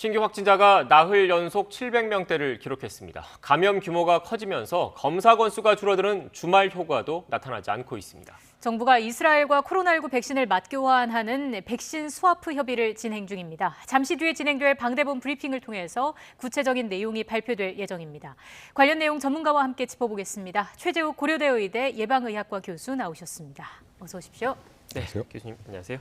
신규 확진자가 나흘 연속 700명대를 기록했습니다. 감염 규모가 커지면서 검사 건수가 줄어드는 주말 효과도 나타나지 않고 있습니다. 정부가 이스라엘과 코로나19 백신을 맞교환하는 백신 스와프 협의를 진행 중입니다. 잠시 뒤에 진행될 방대본 브리핑을 통해서 구체적인 내용이 발표될 예정입니다. 관련 내용 전문가와 함께 짚어보겠습니다. 최재욱 고려대 의대 예방의학과 교수 나오셨습니다. 어서 오십시오. 네, 교수님 안녕하세요.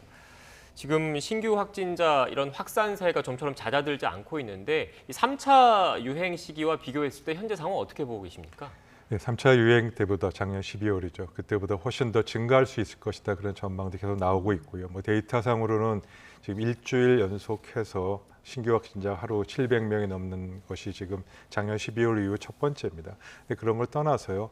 지금 신규 확진자 이런 확산세가 좀처럼 잦아들지 않고 있는데 이 3차 유행 시기와 비교했을 때 현재 상황 어떻게 보고 계십니까? 네, 3차 유행 때보다 작년 12월이죠. 그때보다 훨씬 더 증가할 수 있을 것이다. 그런 전망도 계속 나오고 있고요. 데이터상으로는 지금 일주일 연속해서 신규 확진자 하루 700명이 넘는 것이 지금 작년 12월 이후 첫 번째입니다. 그런 걸 떠나서요.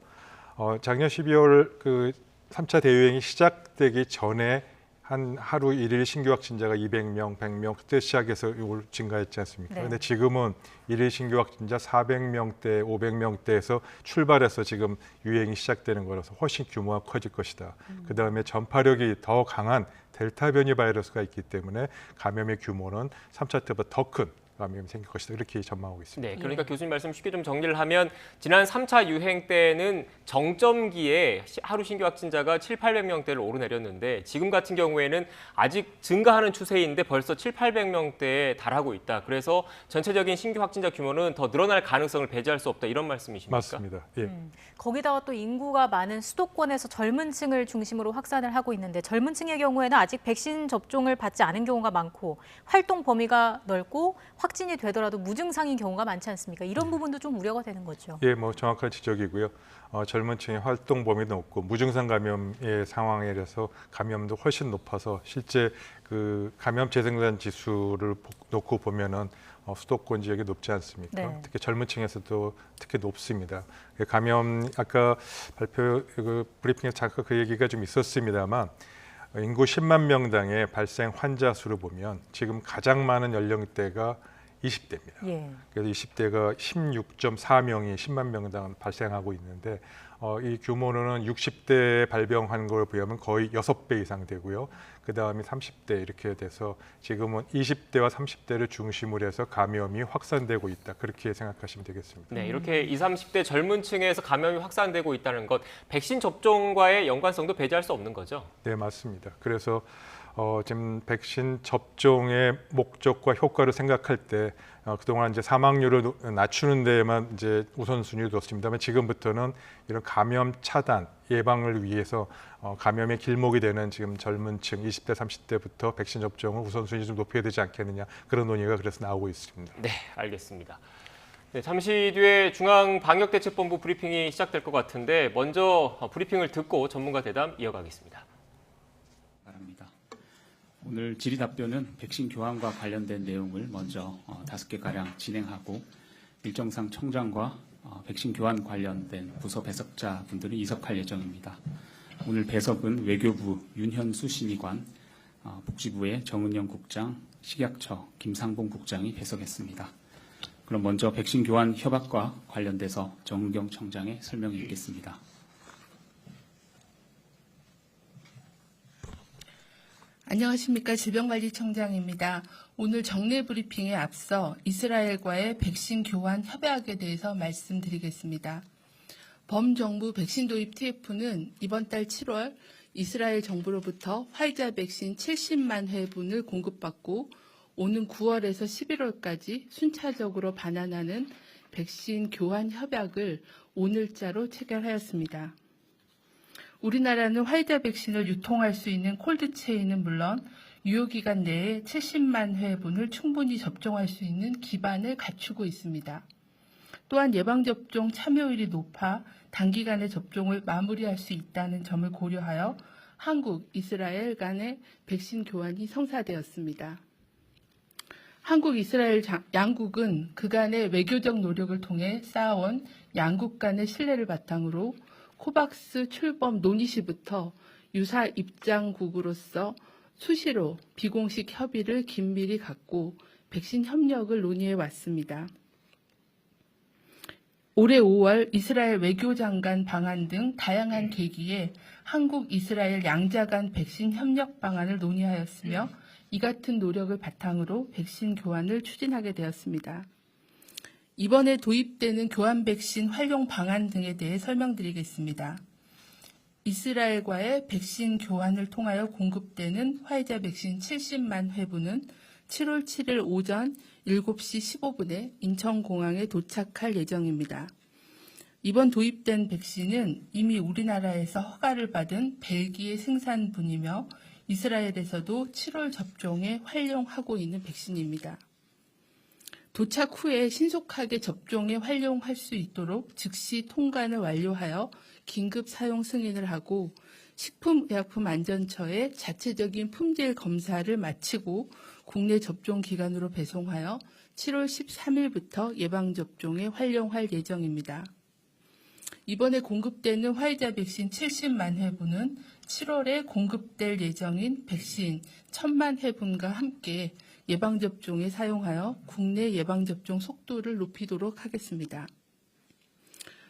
작년 12월 그 3차 대유행이 시작되기 전에 한 하루 일일 신규 확진자가 200명, 100명 그때 시작해서 이걸 증가했지 않습니까? 네. 근데 지금은 일일 신규 확진자 400명대, 500명대에서 출발해서 지금 유행이 시작되는 거라서 훨씬 규모가 커질 것이다. 그다음에 전파력이 더 강한 델타 변이 바이러스가 있기 때문에 감염의 규모는 3차 때보다 더 큰 감염이 생길 것이다. 이렇게 전망하고 있습니다. 네, 그러니까 교수님 말씀 쉽게 좀 정리를 하면 지난 3차 유행 때는 정점기에 하루 신규 확진자가 700~800명대를 오르내렸는데 지금 같은 경우에는 아직 증가하는 추세인데 벌써 700~800명대에 달하고 있다. 그래서 전체적인 신규 확진자 규모는 더 늘어날 가능성을 배제할 수 없다. 이런 말씀이십니까? 맞습니다. 예. 거기다가 또 인구가 많은 수도권에서 젊은 층을 중심으로 확산을 하고 있는데 젊은 층의 경우에는 아직 백신 접종을 받지 않은 경우가 많고 활동 범위가 넓고 확진이 되더라도 무증상인 경우가 많지 않습니까? 이런 부분도 좀 우려가 되는 거죠. 예, 정확한 지적이고요. 젊은 층의 활동 범위도 높고 무증상 감염의 상황에 대해서 감염도 훨씬 높아서 실제 그 감염 재생산 지수를 놓고 보면은 수도권 지역이 높지 않습니까? 네. 특히 젊은 층에서도 특히 높습니다. 감염 아까 발표 브리핑에서 잠깐 그 얘기가 좀 있었습니다만 인구 10만 명당의 발생 환자 수를 보면 지금 가장 많은 연령대가 20대입니다. 예. 그래서 20대가 16.4명이 10만 명당 발생하고 있는데 이 규모는 60대에 발병한 걸 비하면 거의 6배 이상 되고요. 그다음에 30대 이렇게 돼서 지금은 20대와 30대를 중심으로 해서 감염이 확산되고 있다. 그렇게 생각하시면 되겠습니다. 네, 이렇게 20, 30대 젊은 층에서 감염이 확산되고 있다는 것, 백신 접종과의 연관성도 배제할 수 없는 거죠? 네, 맞습니다. 그래서 지금 백신 접종의 목적과 효과를 생각할 때 그동안 이제 사망률을 낮추는 데에만 이제 우선순위를 뒀습니다만 지금부터는 이런 감염 차단 예방을 위해서 감염의 길목이 되는 지금 젊은층 20대 30대부터 백신 접종을 우선순위 좀 높여야 되지 않겠느냐 그런 논의가 그래서 나오고 있습니다. 네, 알겠습니다. 네, 잠시 뒤에 중앙방역대책본부 브리핑이 시작될 것 같은데 먼저 브리핑을 듣고 전문가 대담 이어가겠습니다. 바랍니다. 오늘 질의답변은 백신 교환과 관련된 내용을 먼저 5개가량 진행하고 일정상 청장과 백신 교환 관련된 부서 배석자 분들은 이석할 예정입니다. 오늘 배석은 외교부 윤현수 심의관, 복지부의 정은영 국장, 식약처 김상봉 국장이 배석했습니다. 그럼 먼저 백신 교환 협약과 관련돼서 정은경 청장의 설명이 있겠습니다. 안녕하십니까. 질병관리청장입니다. 오늘 정례 브리핑에 앞서 이스라엘과의 백신 교환 협약에 대해서 말씀드리겠습니다. 범정부 백신 도입 TF는 이번 달 7월 이스라엘 정부로부터 화이자 백신 70만 회분을 공급받고 오는 9월에서 11월까지 순차적으로 반환하는 백신 교환 협약을 오늘자로 체결하였습니다. 우리나라는 화이자 백신을 유통할 수 있는 콜드체인은 물론 유효기간 내에 70만 회분을 충분히 접종할 수 있는 기반을 갖추고 있습니다. 또한 예방접종 참여율이 높아 단기간에 접종을 마무리할 수 있다는 점을 고려하여 한국, 이스라엘 간의 백신 교환이 성사되었습니다. 한국, 이스라엘 양국은 그간의 외교적 노력을 통해 쌓아온 양국 간의 신뢰를 바탕으로 코박스 출범 논의 시부터 유사 입장국으로서 수시로 비공식 협의를 긴밀히 갖고 백신 협력을 논의해 왔습니다. 올해 5월 이스라엘 외교장관 방한 등 다양한 계기에 한국, 이스라엘 양자 간 백신 협력 방안을 논의하였으며 이 같은 노력을 바탕으로 백신 교환을 추진하게 되었습니다. 이번에 도입되는 교환 백신 활용 방안 등에 대해 설명드리겠습니다. 이스라엘과의 백신 교환을 통하여 공급되는 화이자 백신 70만 회분은 7월 7일 오전 7시 15분에 인천공항에 도착할 예정입니다. 이번 도입된 백신은 이미 우리나라에서 허가를 받은 벨기에 생산분이며 이스라엘에서도 7월 접종에 활용하고 있는 백신입니다. 도착 후에 신속하게 접종에 활용할 수 있도록 즉시 통관을 완료하여 긴급 사용 승인을 하고 식품의약품안전처에 자체적인 품질 검사를 마치고 국내 접종 기관으로 배송하여 7월 13일부터 예방접종에 활용할 예정입니다. 이번에 공급되는 화이자 백신 70만 회분은 7월에 공급될 예정인 백신 1000만 회분과 함께 예방접종에 사용하여 국내 예방접종 속도를 높이도록 하겠습니다.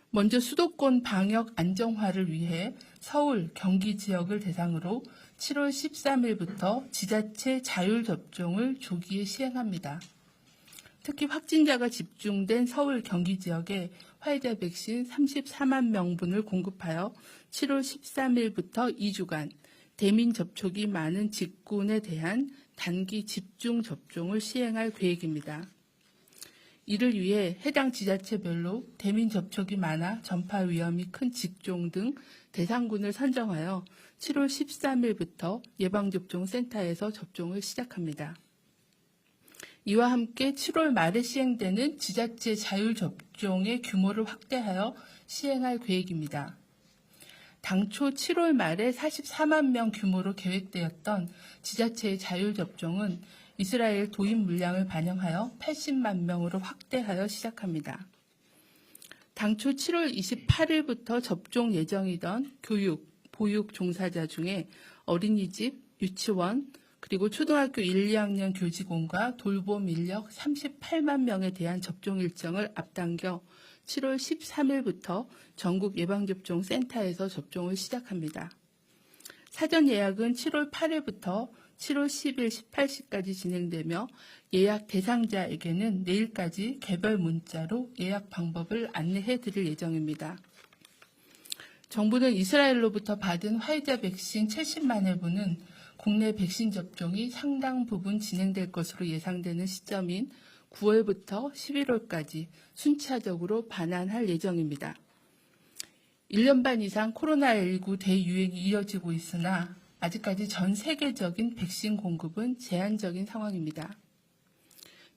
먼저 수도권 방역 안정화를 위해 서울, 경기 지역을 대상으로 7월 13일부터 지자체 자율접종을 조기에 시행합니다. 특히 확진자가 집중된 서울, 경기 지역에 화이자 백신 34만 명분을 공급하여 7월 13일부터 2주간 대민 접촉이 많은 직군에 대한 단기 집중 접종을 시행할 계획입니다. 이를 위해 해당 지자체별로 대민 접촉이 많아 전파 위험이 큰 직종 등 대상군을 선정하여 7월 13일부터 예방접종 센터에서 접종을 시작합니다. 이와 함께 7월 말에 시행되는 지자체 자율접종의 규모를 확대하여 시행할 계획입니다. 당초 7월 말에 44만 명 규모로 계획되었던 지자체의 자율접종은 이스라엘 도입 물량을 반영하여 80만 명으로 확대하여 시작합니다. 당초 7월 28일부터 접종 예정이던 교육, 보육 종사자 중에 어린이집, 유치원, 그리고 초등학교 1, 2학년 교직원과 돌봄 인력 38만 명에 대한 접종 일정을 앞당겨 7월 13일부터 전국 예방접종 센터에서 접종을 시작합니다. 사전 예약은 7월 8일부터 7월 10일 18시까지 진행되며 예약 대상자에게는 내일까지 개별 문자로 예약 방법을 안내해 드릴 예정입니다. 정부는 이스라엘로부터 받은 화이자 백신 70만 회분은 국내 백신 접종이 상당 부분 진행될 것으로 예상되는 시점인 9월부터 11월까지 순차적으로 반환할 예정입니다. 1년 반 이상 코로나19 대유행이 이어지고 있으나 아직까지 전 세계적인 백신 공급은 제한적인 상황입니다.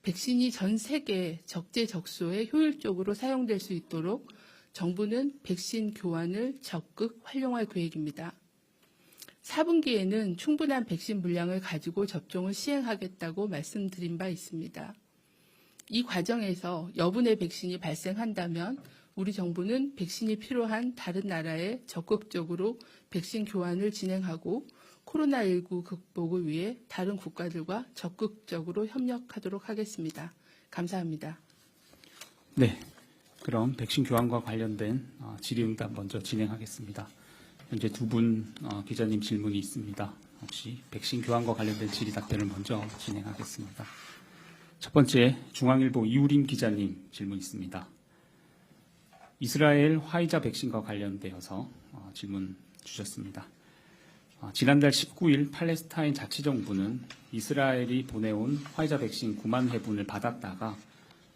백신이 전 세계 적재적소에 효율적으로 사용될 수 있도록 정부는 백신 교환을 적극 활용할 계획입니다. 4분기에는 충분한 백신 물량을 가지고 접종을 시행하겠다고 말씀드린 바 있습니다. 이 과정에서 여분의 백신이 발생한다면 우리 정부는 백신이 필요한 다른 나라에 적극적으로 백신 교환을 진행하고 코로나19 극복을 위해 다른 국가들과 적극적으로 협력하도록 하겠습니다. 감사합니다. 네, 그럼 백신 교환과 관련된 질의응답 먼저 진행하겠습니다. 현재 두 분 기자님 질문이 있습니다. 혹시 백신 교환과 관련된 질의 답변을 먼저 진행하겠습니다. 첫 번째 중앙일보 이우림 기자님 질문 있습니다. 이스라엘 화이자 백신과 관련되어서 질문 주셨습니다. 지난달 19일 팔레스타인 자치정부는 이스라엘이 보내온 화이자 백신 9만 회분을 받았다가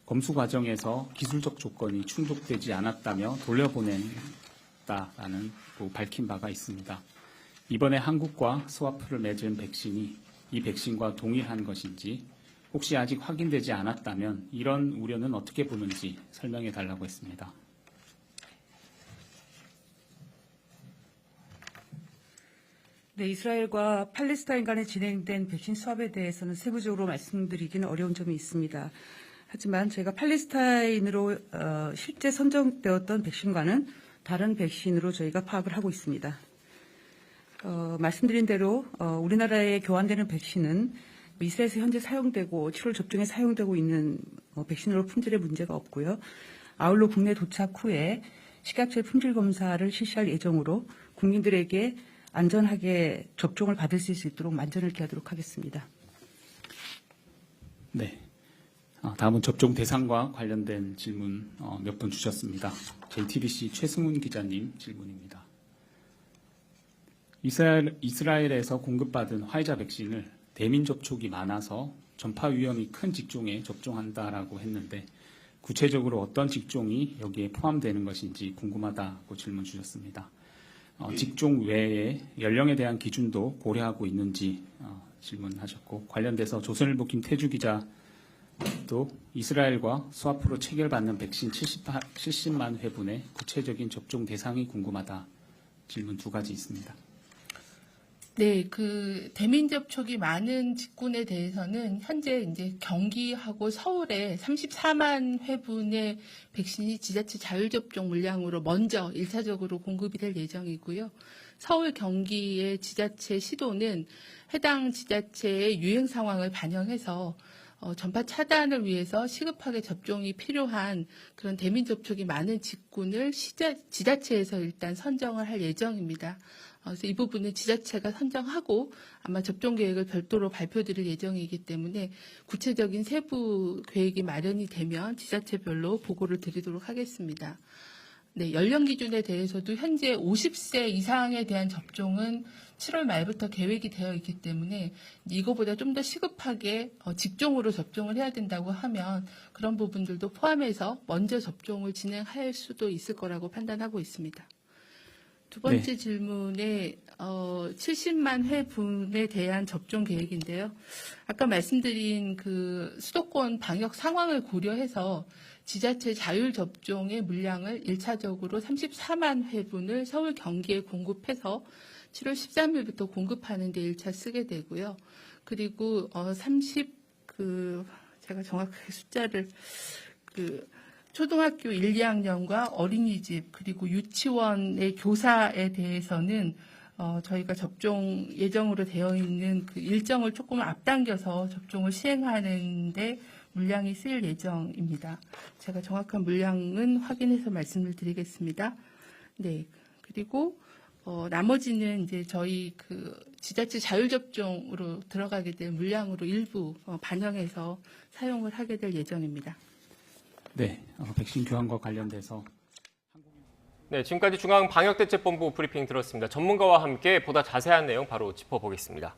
검수 과정에서 기술적 조건이 충족되지 않았다며 돌려보냈다라는 밝힌 바가 있습니다. 이번에 한국과 스와프를 맺은 백신이 이 백신과 동일한 것인지 혹시 아직 확인되지 않았다면 이런 우려는 어떻게 보는지 설명해 달라고 했습니다. 네, 이스라엘과 팔레스타인 간에 진행된 백신 수합에 대해서는 세부적으로 말씀드리기는 어려운 점이 있습니다. 하지만 저희가 팔레스타인으로 실제 선정되었던 백신과는 다른 백신으로 저희가 파악을 하고 있습니다. 말씀드린 대로 우리나라에 교환되는 백신은 이스라엘에서 현재 사용되고 7월 접종에 사용되고 있는 백신으로 품질에 문제가 없고요. 아울러 국내 도착 후에 식약처의 품질 검사를 실시할 예정으로 국민들에게 안전하게 접종을 받을 수 있도록 만전을 기하도록 하겠습니다. 네. 다음은 접종 대상과 관련된 질문 몇 분 주셨습니다. JTBC 최승훈 기자님 질문입니다. 이스라엘에서 공급받은 화이자 백신을 대민 접촉이 많아서 전파 위험이 큰 직종에 접종한다라고 했는데 구체적으로 어떤 직종이 여기에 포함되는 것인지 궁금하다고 질문 주셨습니다. 직종 외에 연령에 대한 기준도 고려하고 있는지 질문하셨고, 관련돼서 조선일보 김태주 기자도 이스라엘과 스와프로 체결받는 백신 70만 회분의 구체적인 접종 대상이 궁금하다 질문 두 가지 있습니다. 네, 그 대민 접촉이 많은 직군에 대해서는 현재 이제 경기하고 서울에 34만 회분의 백신이 지자체 자율접종 물량으로 먼저 1차적으로 공급이 될 예정이고요. 서울, 경기의 지자체 시도는 해당 지자체의 유행 상황을 반영해서 전파 차단을 위해서 시급하게 접종이 필요한 그런 대민 접촉이 많은 직군을 지자체에서 일단 선정을 할 예정입니다. 그래서 이 부분은 지자체가 선정하고 아마 접종 계획을 별도로 발표드릴 예정이기 때문에 구체적인 세부 계획이 마련이 되면 지자체별로 보고를 드리도록 하겠습니다. 네, 연령 기준에 대해서도 현재 50세 이상에 대한 접종은 7월 말부터 계획이 되어 있기 때문에 이거보다 좀 더 시급하게 직종으로 접종을 해야 된다고 하면 그런 부분들도 포함해서 먼저 접종을 진행할 수도 있을 거라고 판단하고 있습니다. 두 번째 질문에 70만 회분에 대한 접종 계획인데요. 아까 말씀드린 그 수도권 방역 상황을 고려해서 지자체 자율 접종의 물량을 1차적으로 34만 회분을 서울 경기에 공급해서 7월 13일부터 공급하는 데 1차 쓰게 되고요. 그리고 제가 정확하게 숫자를 초등학교 1, 2학년과 어린이집 그리고 유치원의 교사에 대해서는 저희가 접종 예정으로 되어 있는 그 일정을 조금 앞당겨서 접종을 시행하는데 물량이 쓰일 예정입니다. 제가 정확한 물량은 확인해서 말씀을 드리겠습니다. 네, 그리고 나머지는 이제 저희 그 지자체 자율접종으로 들어가게 될 물량으로 일부 반영해서 사용을 하게 될 예정입니다. 네, 백신 교환과 관련돼서 네, 지금까지 중앙방역대책본부 브리핑 들었습니다. 전문가와 함께 보다 자세한 내용 바로 짚어보겠습니다.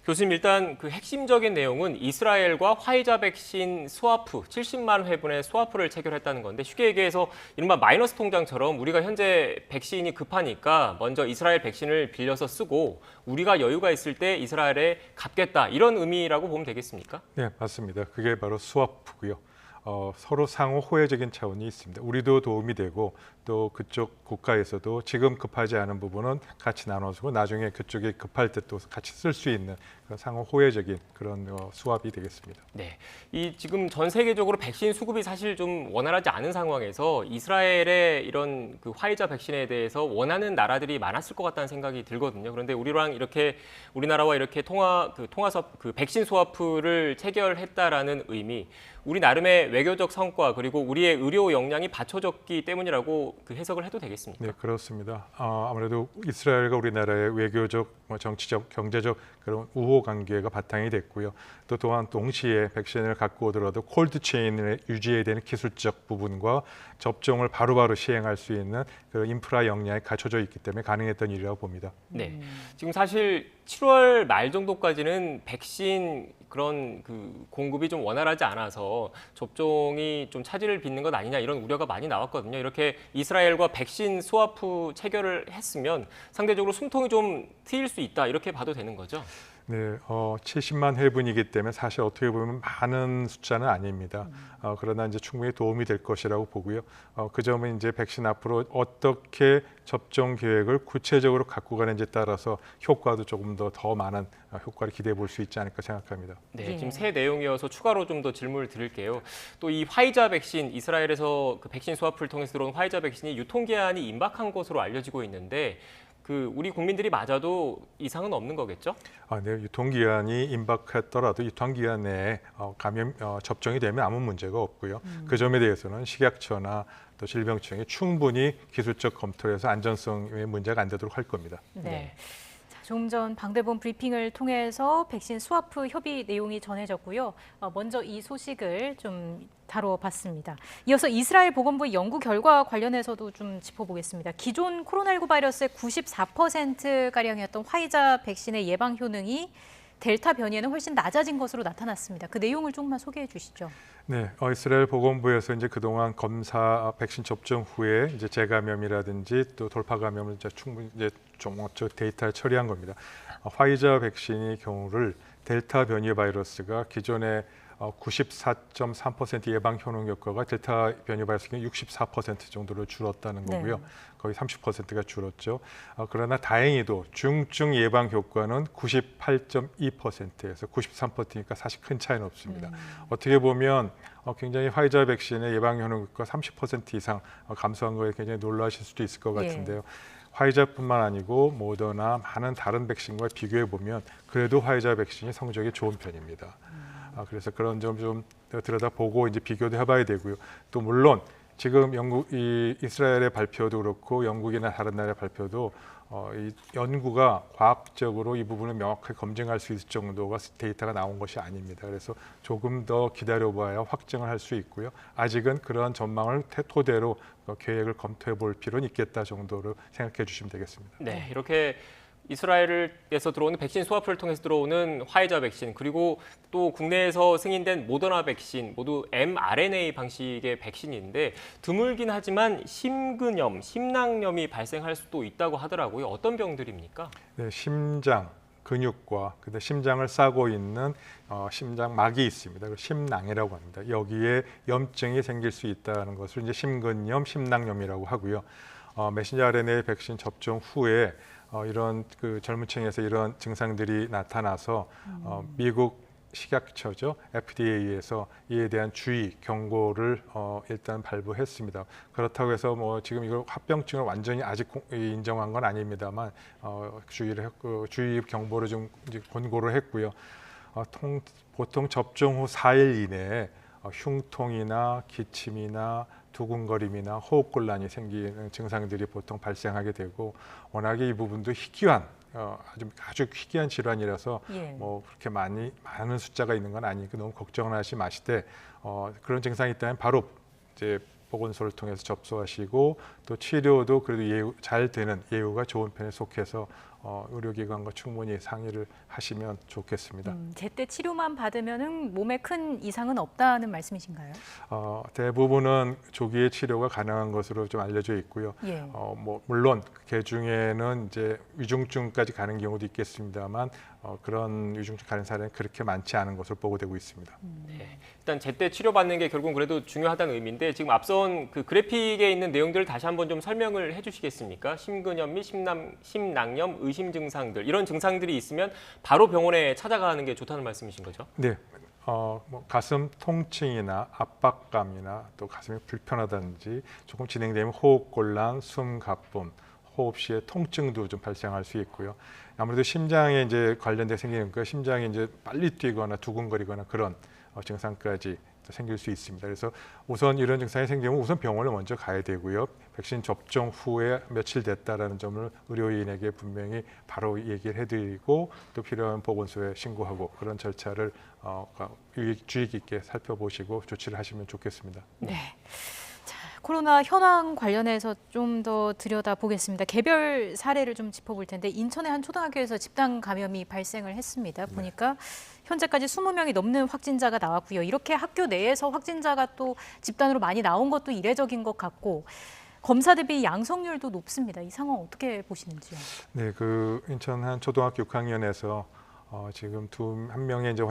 교수님, 일단 그 핵심적인 내용은 이스라엘과 화이자 백신 스와프, 70만 회분의 스와프를 체결했다는 건데 쉽게 얘기해서 이른바 마이너스 통장처럼 우리가 현재 백신이 급하니까 먼저 이스라엘 백신을 빌려서 쓰고 우리가 여유가 있을 때 이스라엘에 갚겠다, 이런 의미라고 보면 되겠습니까? 네, 맞습니다. 그게 바로 스와프고요. 서로 상호 호혜적인 차원이 있습니다. 우리도 도움이 되고 또 그쪽 국가에서도 지금 급하지 않은 부분은 같이 나눠주고 나중에 그쪽이 급할 때 또 같이 쓸 수 있는 그런 상호 호혜적인 그런 수합이 되겠습니다. 네, 이 지금 전 세계적으로 백신 수급이 사실 좀 원활하지 않은 상황에서 이스라엘의 이런 그 화이자 백신에 대해서 원하는 나라들이 많았을 것 같다는 생각이 들거든요. 그런데 우리나라와 이렇게 백신 스와프를 체결했다라는 의미, 우리 나름의 외교적 성과 그리고 우리의 의료 역량이 받쳐졌기 때문이라고 그 해석을 해도 되겠습니까? 네, 그렇습니다. 아무래도 이스라엘과 우리나라의 외교적, 정치적, 경제적 그런 우호 관계가 바탕이 됐고요. 또 또한 동시에 백신을 갖고 오더라도 콜드 체인을 유지해야 되는 기술적 부분과 접종을 바로바로 시행할 수 있는 그런 인프라 역량이 갖춰져 있기 때문에 가능했던 일이라고 봅니다. 네, 지금 사실 7월 말 정도까지는 백신 그런 그 공급이 좀 원활하지 않아서 접종이 좀 차질을 빚는 것 아니냐, 이런 우려가 많이 나왔거든요. 이렇게 이스라엘과 백신 스와프 체결을 했으면 상대적으로 숨통이 좀 트일 수 있다, 이렇게 봐도 되는 거죠? 네, 70만 회분이기 때문에 사실 어떻게 보면 많은 숫자는 아닙니다. 그러나 이제 충분히 도움이 될 것이라고 보고요. 그 점은 이제 백신 앞으로 어떻게 접종 계획을 구체적으로 갖고 가는지에 따라서 효과도 조금 더 많은 효과를 기대해 볼 수 있지 않을까 생각합니다. 네, 지금 새 내용이어서 추가로 좀 더 질문을 드릴게요. 또 이 화이자 백신, 이스라엘에서 그 백신 스와프를 통해서 들어온 화이자 백신이 유통기한이 임박한 것으로 알려지고 있는데 우리 국민들이 맞아도 이상은 없는 거겠죠? 네, 유통기한이 임박했더라도 유통기한 내에 접종이 되면 아무 문제가 없고요. 그 점에 대해서는 식약처나 또 질병청이 충분히 기술적 검토해서 안전성에 문제가 안 되도록 할 겁니다. 네. 자, 좀 전 방대본 브리핑을 통해서 백신 스와프 협의 내용이 전해졌고요. 먼저 이 소식을 좀 다뤄봤습니다. 이어서 이스라엘 보건부의 연구 결과 관련해서도 좀 짚어보겠습니다. 기존 코로나19 바이러스의 94%가량이었던 화이자 백신의 예방 효능이 델타 변이에는 훨씬 낮아진 것으로 나타났습니다. 그 내용을 조금만 소개해 주시죠. 네, 이스라엘 보건부에서 이제 그동안 검사 백신 접종 후에 이제 재감염이라든지 또 돌파 감염을 이제 충분히 이제 종합적 데이터를 처리한 겁니다. 화이자 백신의 경우를 델타 변이 바이러스가 기존에 94.3% 예방 효능 효과가 델타 변이 바이러스 경우 64% 정도로 줄었다는 거고요. 네. 거의 30%가 줄었죠. 그러나 다행히도 중증 예방 효과는 98.2%에서 93%니까 사실 큰 차이는 없습니다. 어떻게 보면 굉장히 화이자 백신의 예방 효능 효과 30% 이상 감소한 거에 굉장히 놀라실 수도 있을 것 같은데요. 화이자뿐만 아니고 모더나 많은 다른 백신과 비교해 보면 그래도 화이자 백신이 성적이 좋은 편입니다. 그래서 그런 점 좀 들여다보고 이제 비교도 해봐야 되고요. 또 물론 지금 이스라엘의 발표도 그렇고 영국이나 다른 나라의 발표도 이 연구가 과학적으로 이 부분을 명확하게 검증할 수 있을 정도가 데이터가 나온 것이 아닙니다. 그래서 조금 더 기다려봐야 확증을 할 수 있고요. 아직은 그러한 전망을 토대로 계획을 검토해 볼 필요는 있겠다 정도로 생각해 주시면 되겠습니다. 네, 이렇게 이스라엘에서 들어오는 백신 스와프를 통해서 들어오는 화이자 백신 그리고 또 국내에서 승인된 모더나 백신 모두 mRNA 방식의 백신인데 드물긴 하지만 심근염, 심낭염이 발생할 수도 있다고 하더라고요. 어떤 병들입니까? 네, 심장, 근육과 그다음 심장을 싸고 있는 심장막이 있습니다. 심낭이라고 합니다. 여기에 염증이 생길 수 있다는 것을 이제 심근염, 심낭염이라고 하고요. 메신저 RNA 백신 접종 후에 이런 그 젊은 층에서 이런 증상들이 나타나서 미국 식약처죠 FDA에서 이에 대한 주의 경고를 일단 발부했습니다. 그렇다고 해서 뭐 지금 이걸 합병증을 완전히 아직 인정한 건 아닙니다만 주의를 했고 주의 경보를 좀 이제 권고를 했고요. 보통 접종 후 4일 이내에 흉통이나 기침이나 두근거림이나 호흡곤란이 생기는 증상들이 보통 발생하게 되고 워낙에 이 부분도 희귀한 아주 희귀한 질환이라서 뭐 그렇게 많은 숫자가 있는 건 아니니까 너무 걱정하지 마시되 그런 증상이 있다면 바로 이제 보건소를 통해서 접수하시고 또 치료도 그래도 잘 되는 예후가 좋은 편에 속해서 의료기관과 충분히 상의를 하시면 좋겠습니다. 제때 치료만 받으면 몸에 큰 이상은 없다는 말씀이신가요? 대부분은 조기에 치료가 가능한 것으로 좀 알려져 있고요. 뭐 물론 그 중에는 이제 위중증까지 가는 경우도 있겠습니다만 그런 위중증 가는 사례는 그렇게 많지 않은 것으로 보고되고 있습니다. 네, 일단 제때 치료받는 게 결국은 그래도 중요하다는 의미인데 지금 앞선 그 그래픽에 있는 내용들을 다시 한번 좀 설명을 해주시겠습니까? 심근염 및 심낭염, 의심 증상들 이런 증상들이 있으면 바로 병원에 찾아가는 게 좋다는 말씀이신 거죠? 네. 뭐 가슴 통증이나 압박감이나 또 가슴이 불편하다든지 조금 진행되면 호흡곤란, 숨가쁨, 호흡 시에 통증도 좀 발생할 수 있고요. 아무래도 심장에 이제 관련돼 생기니까 심장이 이제 빨리 뛰거나 두근거리거나 그런 증상까지 생길 수 있습니다. 그래서 우선 이런 증상이 생기면 우선 병원을 먼저 가야 되고요. 백신 접종 후에 며칠 됐다라는 점을 의료인에게 분명히 바로 얘기를 해드리고 또 필요한 보건소에 신고하고 그런 절차를 주의 깊게 살펴보시고 조치를 하시면 좋겠습니다. 네. 자, 코로나 현황 관련해서 좀 더 들여다보겠습니다. 개별 사례를 좀 짚어볼 텐데 인천의 한 초등학교에서 집단 감염이 발생을 했습니다. 보니까 현재까지 20명이 넘는 확진자가 나왔고요. 이렇게 학교 내에서 확진자가 또 집단으로 많이 나온 것도 이례적인 것 같고 검사 대비 양성률도 높습니다. 이 상황 어떻게 보시는지요? 네, 그 인천 한 초등학교 6학년에서 지금 한 명의 이제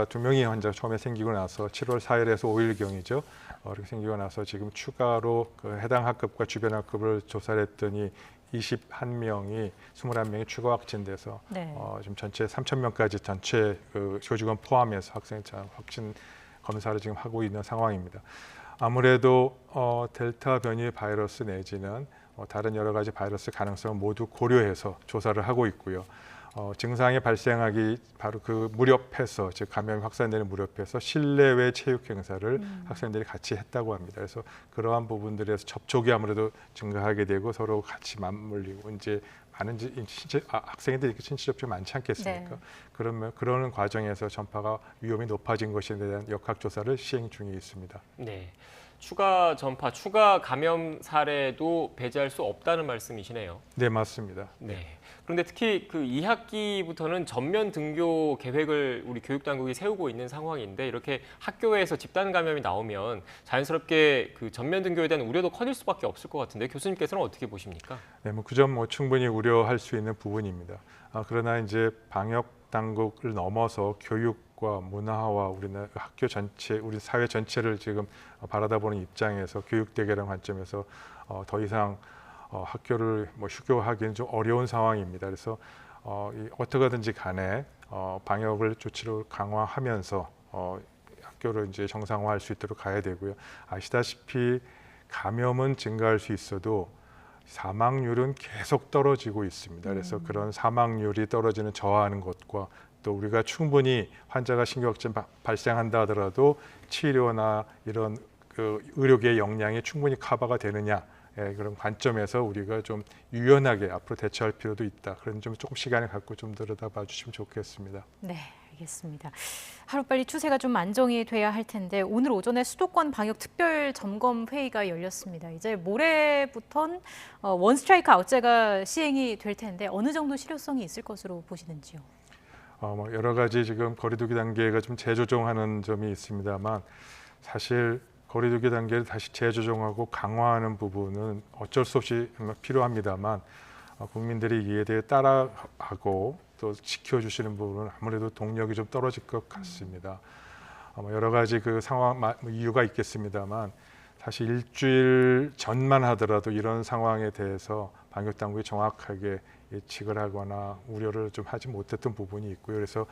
두 명의 환자 처음에 생기고 나서 7월 4일에서 5일경이죠. 이렇게 생기고 나서 지금 추가로 그 해당 학급과 주변 학급을 조사를 했더니 21명이 21명이 추가 확진돼서 지금 전체 3,000명까지 전체 그 교직원 포함해서 확진 검사를 지금 하고 있는 상황입니다. 아무래도 델타 변이 바이러스 내지는 다른 여러 가지 바이러스 가능성을 모두 고려해서 조사를 하고 있고요. 증상이 발생하기 바로 그 무렵해서 즉 감염이 확산되는 무렵해서 실내외 체육 행사를 학생들이 같이 했다고 합니다. 그래서 그러한 부분들에서 접촉이 아무래도 증가하게 되고 서로 같이 맞물리고 이제 많은 학생들이 신체 접촉이 많지 않겠습니까? 네. 그러면 그러는 과정에서 전파가 위험이 높아진 것에 대한 역학조사를 시행 중에 있습니다. 네. 추가 전파, 추가 감염 사례도 배제할 수 없다는 말씀이시네요. 네, 맞습니다. 네. 그런데 특히 그 2학기부터는 전면 등교 계획을 우리 교육당국이 세우고 있는 상황인데 이렇게 학교에서 집단 감염이 나오면 자연스럽게 그 전면 등교에 대한 우려도 커질 수밖에 없을 것 같은데 교수님께서는 어떻게 보십니까? 네, 그 점 충분히 우려할 수 있는 부분입니다. 그러나 이제 방역 당국을 넘어서 교육과 문화와 우리나라 학교 전체, 우리 사회 전체를 지금 바라다보는 입장에서 교육대개라는 관점에서 더 이상 학교를 휴교하기는 좀 어려운 상황입니다. 그래서 어떻게든지 간에 방역을 조치를 강화하면서 학교를 이제 정상화할 수 있도록 가야 되고요. 아시다시피 감염은 증가할 수 있어도 사망률은 계속 떨어지고 있습니다. 그래서 그런 사망률이 떨어지는 저하하는 것과 또 우리가 충분히 환자가 신경확진 발생한다 하더라도 치료나 이런 그 의료계의 역량이 충분히 커버가 되느냐 그런 관점에서 우리가 좀 유연하게 앞으로 대처할 필요도 있다. 그런 좀 조금 시간을 갖고 좀 들여다봐 주시면 좋겠습니다. 네, 알겠습니다. 하루빨리 추세가 좀 안정이 돼야 할 텐데 오늘 오전에 수도권 방역 특별 점검 회의가 열렸습니다. 이제 모레부터는 원 스트라이크 아웃제가 시행이 될 텐데 어느 정도 실효성이 있을 것으로 보시는지요? 여러 가지 지금 거리두기 단계가 좀 재조정하는 점이 있습니다만 사실 거리두기 단계를 다시 재조정하고 강화하는 부분은 어쩔 수 없이 필요합니다만 국민들이 이에 대해 따라하고 또 지켜주시는 부분은 아무래도 동력이 좀 떨어질 것 같습니다. 여러 가지 그 상황 이유가 있겠습니다만 사실 일주일 전만 하더라도 이런 상황에 대해서 방역 당국이 정확하게 예측을 하거나 우려를 좀 하지 못했던 부분이 있고요. 그래서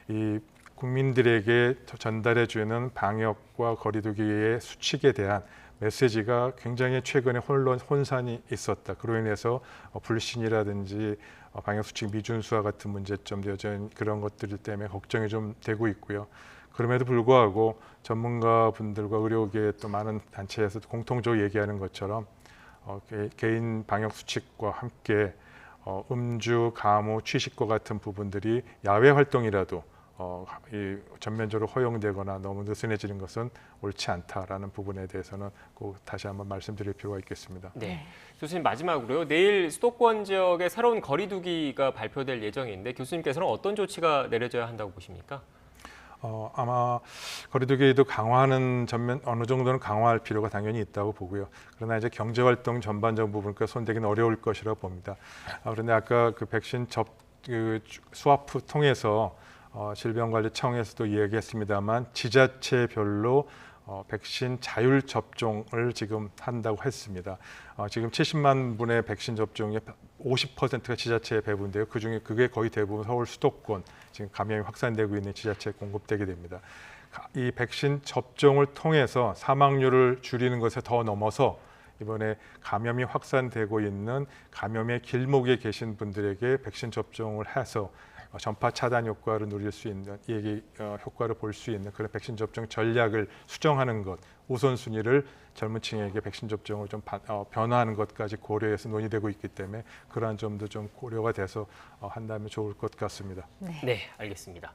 이 국민들에게 전달해 주는 방역과 거리두기의 수칙에 대한 메시지가 굉장히 최근에 혼선이 있었다. 그로 인해서 불신이라든지 방역 수칙 미준수와 같은 문제점도 여전히 그런 것들 때문에 걱정이 좀 되고 있고요. 그럼에도 불구하고 전문가분들과 의료계 또 많은 단체에서 공통적으로 얘기하는 것처럼 개인 방역 수칙과 함께 음주, 가무, 취식과 같은 부분들이 야외 활동이라도 이 전면적으로 허용되거나 너무 느슨해지는 것은 옳지 않다라는 부분에 대해서는 꼭 다시 한번 말씀드릴 필요가 있겠습니다. 네. 교수님 마지막으로요. 내일 수도권 지역의 새로운 거리두기가 발표될 예정인데 교수님께서는 어떤 조치가 내려져야 한다고 보십니까? 아마 거리두기도 강화하는 전면 어느 정도는 강화할 필요가 당연히 있다고 보고요. 그러나 이제 경제 활동 전반적 부분과 손대기는 어려울 것이라고 봅니다. 그런데 아까 그 백신 스와프 통해서 질병관리청에서도 이야기했습니다만 지자체별로 백신 자율 접종을 지금 한다고 했습니다. 지금 70만 분의 백신 접종의 50%가 지자체에 배분돼요. 그중에 그게 거의 대부분 서울 수도권 지금 감염이 확산되고 있는 지자체에 공급되게 됩니다. 이 백신 접종을 통해서 사망률을 줄이는 것에 더 넘어서 이번에 감염이 확산되고 있는 감염의 길목에 계신 분들에게 백신 접종을 해서 전파 차단 효과를 누릴 수 있는 효과를 볼 수 있는 그런 백신 접종 전략을 수정하는 것 우선순위를 젊은 층에게 백신 접종을 좀 변화하는 것까지 고려해서 논의되고 있기 때문에 그러한 점도 좀 고려가 돼서 한다면 좋을 것 같습니다. 네, 알겠습니다.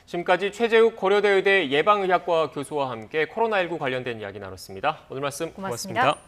지금까지 최재욱 고려대 의대 예방의학과 교수와 함께 코로나19 관련된 이야기 나눴습니다. 오늘 말씀 고맙습니다.